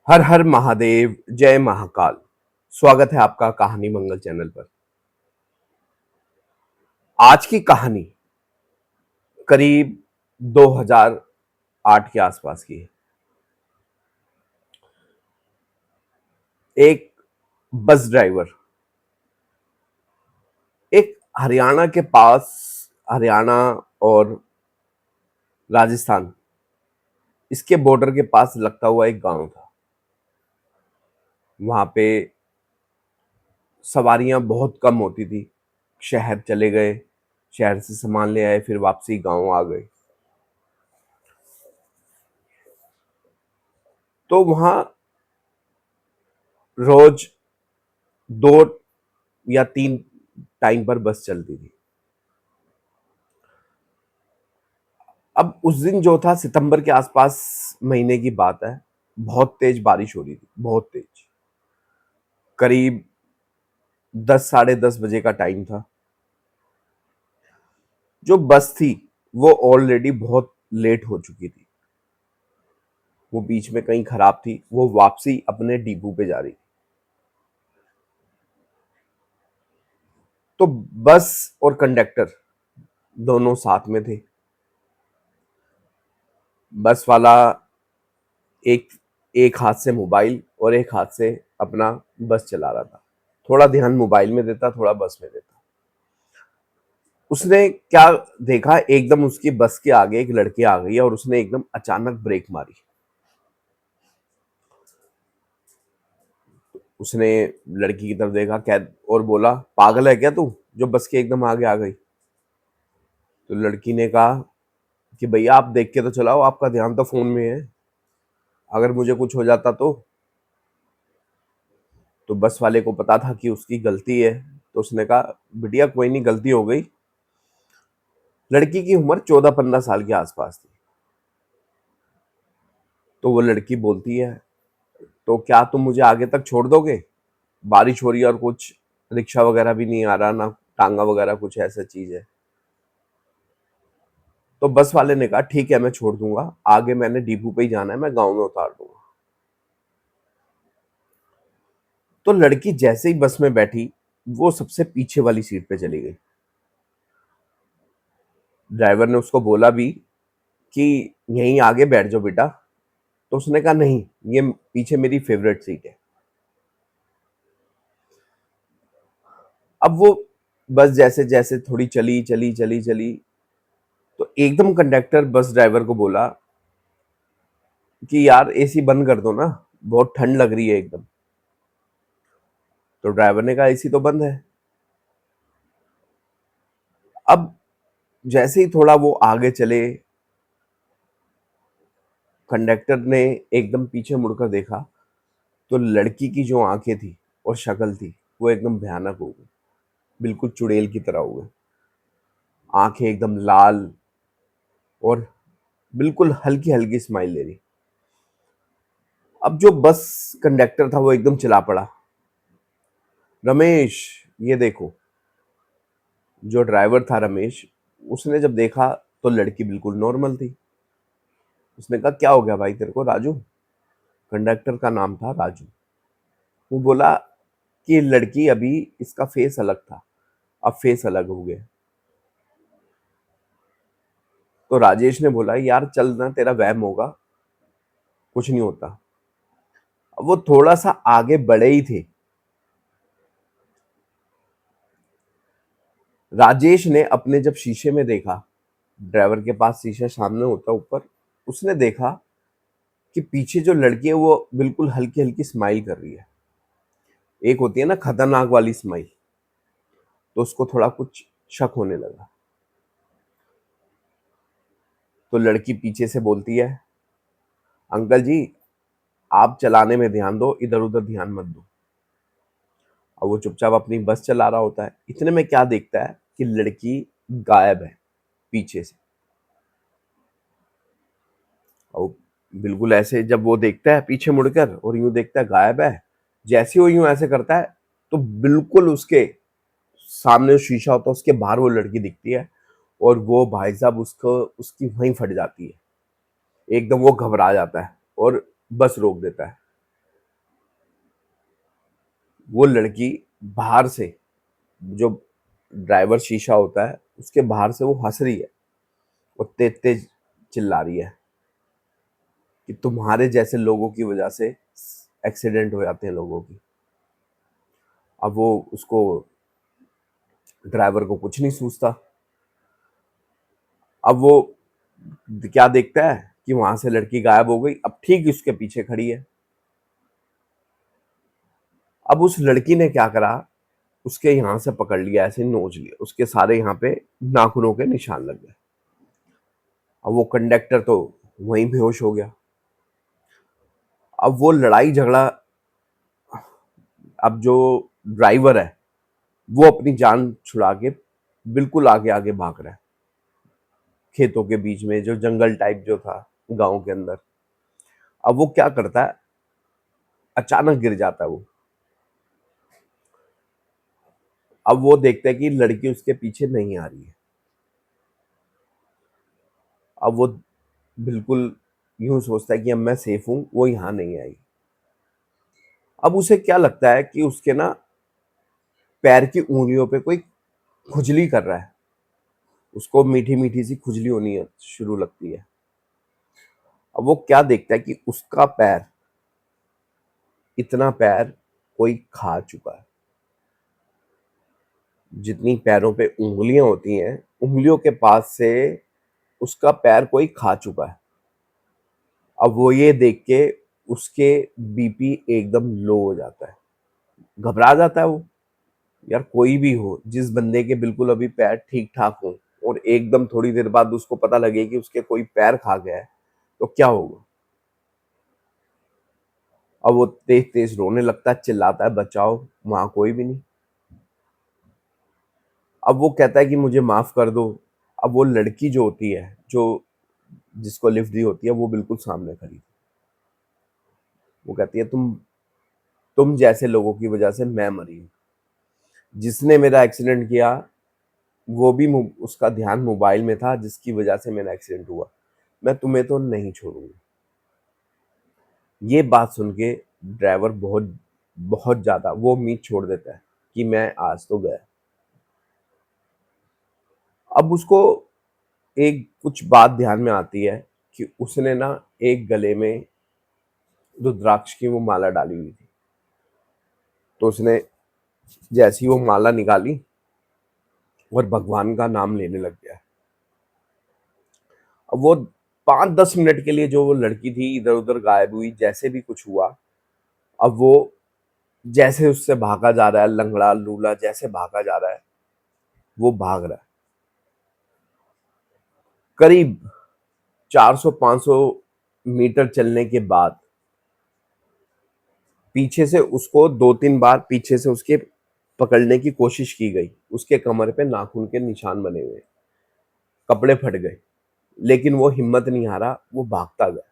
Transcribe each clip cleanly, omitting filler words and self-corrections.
हर हर महादेव, जय महाकाल। स्वागत है आपका कहानी मंगल चैनल पर। आज की कहानी करीब 2008 के आसपास की है। एक बस ड्राइवर एक हरियाणा के पास, हरियाणा और राजस्थान, इसके बॉर्डर के पास लगता हुआ एक गांव था। वहां पे सवारियां बहुत कम होती थी। शहर चले गए, शहर से सामान ले आए, फिर वापसी गांव आ गए। तो वहां रोज 2 या 3 टाइम पर बस चलती थी। अब उस दिन जो था, सितंबर के आसपास महीने की बात है। बहुत तेज बारिश हो रही थी, बहुत तेज। करीब 10 साढ़े 10 बजे का टाइम था। जो बस थी वो ऑलरेडी बहुत लेट हो चुकी थी। वो बीच में कहीं खराब थी, वो वापसी अपने डिपो पे जा रही थी। तो बस और कंडक्टर दोनों साथ में थे। बस वाला एक एक हाथ से मोबाइल और एक हाथ से अपना बस चला रहा था। थोड़ा ध्यान मोबाइल में देता, थोड़ा बस में देता। उसने क्या देखा, एकदम उसकी बस के आगे एक लड़की आ गई और उसने एकदम अचानक ब्रेक मारी। उसने लड़की की तरफ देखा क्या और बोला, पागल है क्या तू, जो बस के एकदम आगे आ गई। तो लड़की ने कहा कि भैया आप देख के तो चलाओ, आपका ध्यान तो फोन में है, अगर मुझे कुछ हो जाता तो बस वाले को पता था कि उसकी गलती है। तो उसने कहा बिटिया कोई नहीं, गलती हो गई। लड़की की उम्र 14-15 साल के आसपास थी। तो वो लड़की बोलती है, तो क्या तुम मुझे आगे तक छोड़ दोगे? बारिश हो रही है और कुछ रिक्शा वगैरह भी नहीं आ रहा, ना टांगा वगैरह कुछ ऐसा चीज है। तो बस वाले ने कहा ठीक है मैं छोड़ दूंगा, आगे मैंने डिपो पे ही जाना है, मैं गांव में उतार दूंगा। तो लड़की जैसे ही बस में बैठी, वो सबसे पीछे वाली सीट पे चली गई। ड्राइवर ने उसको बोला भी कि यहीं आगे बैठ जाओ बेटा। तो उसने कहा नहीं, ये पीछे मेरी फेवरेट सीट है। अब वो बस जैसे जैसे थोड़ी चली चली चली चली, तो एकदम कंडक्टर बस ड्राइवर को बोला कि यार एसी बंद कर दो ना, बहुत ठंड लग रही है एकदम। तो ड्राइवर ने कहा एसी तो बंद है। अब जैसे ही थोड़ा वो आगे चले, कंडक्टर ने एकदम पीछे मुड़कर देखा, तो लड़की की जो आंखें थी और शक्ल थी, वो एकदम भयानक हो गई, बिल्कुल चुड़ैल की तरह हो गई। आंखें एकदम लाल और बिल्कुल हल्की हल्की स्माइल ले रही। अब जो बस कंडक्टर था वो एकदम चिल्ला पड़ा, रमेश ये देखो। जो ड्राइवर था रमेश, उसने जब देखा तो लड़की बिल्कुल नॉर्मल थी। उसने कहा क्या हो गया भाई तेरे को, राजू? कंडक्टर का नाम था राजू। वो बोला कि लड़की, अभी इसका फेस अलग था, अब फेस अलग हो गया। तो राजेश ने बोला यार चल ना, तेरा वहम होगा, कुछ नहीं होता। अब वो थोड़ा सा आगे बढ़े ही थे, राजेश ने अपने जब शीशे में देखा, ड्राइवर के पास शीशा सामने होता ऊपर, उसने देखा कि पीछे जो लड़की है वो बिल्कुल हल्की हल्की स्माइल कर रही है। एक होती है ना खतरनाक वाली स्माइल। तो उसको थोड़ा कुछ शक होने लगा। तो लड़की पीछे से बोलती है, अंकल जी आप चलाने में ध्यान दो, इधर उधर ध्यान मत दो। और वो चुपचाप अपनी बस चला रहा होता है। इतने में क्या देखता है कि लड़की गायब है पीछे से। और बिल्कुल ऐसे जब वो देखता है पीछे मुड़कर और यूं देखता है गायब है, जैसे वो यूं ऐसे करता है, तो बिल्कुल उसके सामने जो शीशा होता है उसके बाहर वो लड़की दिखती है। और वो भाई साहब उसको, उसकी वहीं फट जाती है। एकदम वो घबरा जाता है और बस रोक देता है। वो लड़की बाहर से, जो ड्राइवर शीशा होता है उसके बाहर से वो हंस रही है और तेज तेज चिल्ला रही है कि तुम्हारे जैसे लोगों की वजह से एक्सीडेंट हो जाते हैं लोगों की। अब वो उसको ड्राइवर को कुछ नहीं सूझता। अब वो क्या देखता है कि वहां से लड़की गायब हो गई, अब ठीक उसके पीछे खड़ी है। अब उस लड़की ने क्या करा, उसके यहाँ से पकड़ लिया, ऐसे नोच लिया, उसके सारे यहाँ पे नाखूनों के निशान लग गए। अब वो कंडक्टर तो वहीं बेहोश हो गया। अब वो लड़ाई झगड़ा, अब जो ड्राइवर है वो अपनी जान छुड़ा के बिल्कुल आगे आगे भाग रहा है, खेतों के बीच में, जो जंगल टाइप जो था गांव के अंदर। अब वो क्या करता है, अचानक गिर जाता है वो। अब वो देखता है कि लड़की उसके पीछे नहीं आ रही है। अब वो बिल्कुल यूं सोचता है कि अब मैं सेफ हूं, वो यहां नहीं आई। अब उसे क्या लगता है कि उसके ना पैर की उंगलियों पे कोई खुजली कर रहा है, उसको मीठी मीठी सी खुजली होनी शुरू लगती है। अब वो क्या देखता है कि उसका पैर, इतना पैर कोई खा चुका है। जितनी पैरों पे उंगलियां होती हैं, उंगलियों के पास से उसका पैर कोई खा चुका है। अब वो ये देख के उसके बीपी एकदम लो हो जाता है, घबरा जाता है वो। यार कोई भी हो, जिस बंदे के बिल्कुल अभी पैर ठीक ठाक हो और एकदम थोड़ी देर बाद उसको पता लगे कि उसके कोई पैर खा गया है, तो क्या होगा। अब वो तेज तेज रोने लगता है, चिल्लाता है बचाओ, वहां कोई भी नहीं। अब वो कहता है कि मुझे माफ कर दो। अब वो लड़की जो होती है, जो जिसको लिफ्ट दी होती है, वो बिल्कुल सामने खड़ी थी। वो कहती है तुम जैसे लोगों की वजह से मैं मरी हूं। जिसने मेरा एक्सीडेंट किया वो भी उसका ध्यान मोबाइल में था, जिसकी वजह से मेरा एक्सीडेंट हुआ। मैं तुम्हें तो नहीं छोड़ूंगा। ये बात सुन के ड्राइवर बहुत बहुत ज्यादा वो उम्मीद छोड़ देता है कि मैं आज तो गया। अब उसको एक कुछ बात ध्यान में आती है कि उसने ना एक गले में रुद्राक्ष की वो माला डाली हुई थी। तो उसने जैसी वो माला निकाली और भगवान का नाम लेने लग गया। अब वो 5-10 मिनट के लिए जो वो लड़की थी इधर उधर गायब हुई, जैसे भी कुछ हुआ। अब वो जैसे उससे भागा जा रहा है, लंगड़ा लूला जैसे भागा जा रहा है, वो भाग रहा है। करीब 400-500 मीटर चलने के बाद पीछे से उसको 2-3 बार पीछे से उसके पकड़ने की कोशिश की गई। उसके कमर पे नाखून के निशान बने हुए, कपड़े फट गए, लेकिन वो हिम्मत नहीं हारा, वो भागता गया।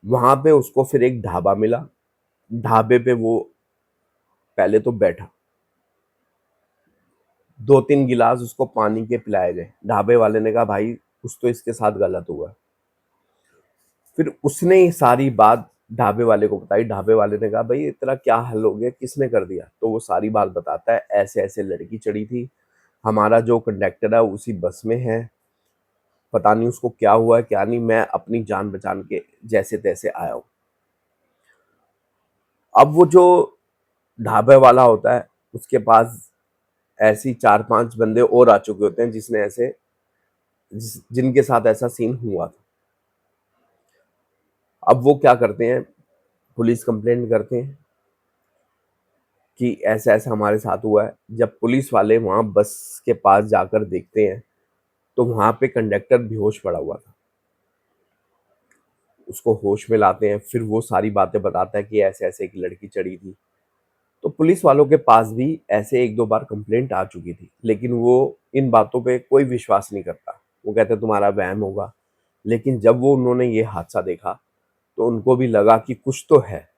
वहां पे उसको फिर एक ढाबा मिला। ढाबे पे वो पहले तो बैठा, 2-3 गिलास उसको पानी के पिलाए गए। ढाबे वाले ने कहा भाई कुछ तो इसके साथ गलत हुआ। फिर उसने ये सारी बात ढाबे वाले को बताई। ढाबे वाले ने कहा भाई तेरा क्या हल हो गया, किसने कर दिया। तो वो सारी बात बताता है, ऐसे ऐसे लड़की चढ़ी थी, हमारा जो कंडक्टर है उसी बस में है, पता नहीं उसको क्या हुआ है क्या नहीं, मैं अपनी जान बचाने के जैसे तैसे आया हूँ। अब वो जो ढाबे वाला होता है उसके पास ऐसी 4-5 बंदे और आ चुके होते हैं जिसने ऐसे जिनके साथ ऐसा सीन हुआ था। अब वो क्या करते हैं, पुलिस कंप्लेंट करते हैं कि ऐसा ऐसा हमारे साथ हुआ है। जब पुलिस वाले वहां बस के पास जाकर देखते हैं तो वहां पे कंडक्टर बेहोश पड़ा हुआ था। उसको होश में लाते हैं, फिर वो सारी बातें बताता है कि ऐसे ऐसे एक लड़की चढ़ी थी। तो पुलिस वालों के पास भी ऐसे 1-2 बार कंप्लेंट आ चुकी थी, लेकिन वो इन बातों पे कोई विश्वास नहीं करता। वो कहते तुम्हारा वहम होगा। लेकिन जब वो उन्होंने ये हादसा देखा तो उनको भी लगा कि कुछ तो है।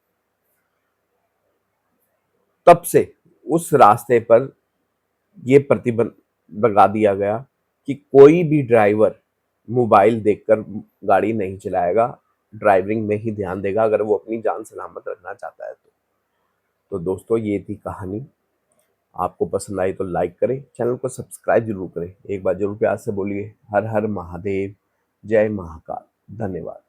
तब से उस रास्ते पर ये प्रतिबंध लगा दिया गया कि कोई भी ड्राइवर मोबाइल देखकर गाड़ी नहीं चलाएगा, ड्राइविंग में ही ध्यान देगा अगर वो अपनी जान सलामत रखना चाहता है तो। तो दोस्तों ये थी कहानी। आपको पसंद आई तो लाइक करें, चैनल को सब्सक्राइब जरूर करें। एक बार जरूर प्यार से बोलिए हर हर महादेव, जय महाकाल। धन्यवाद।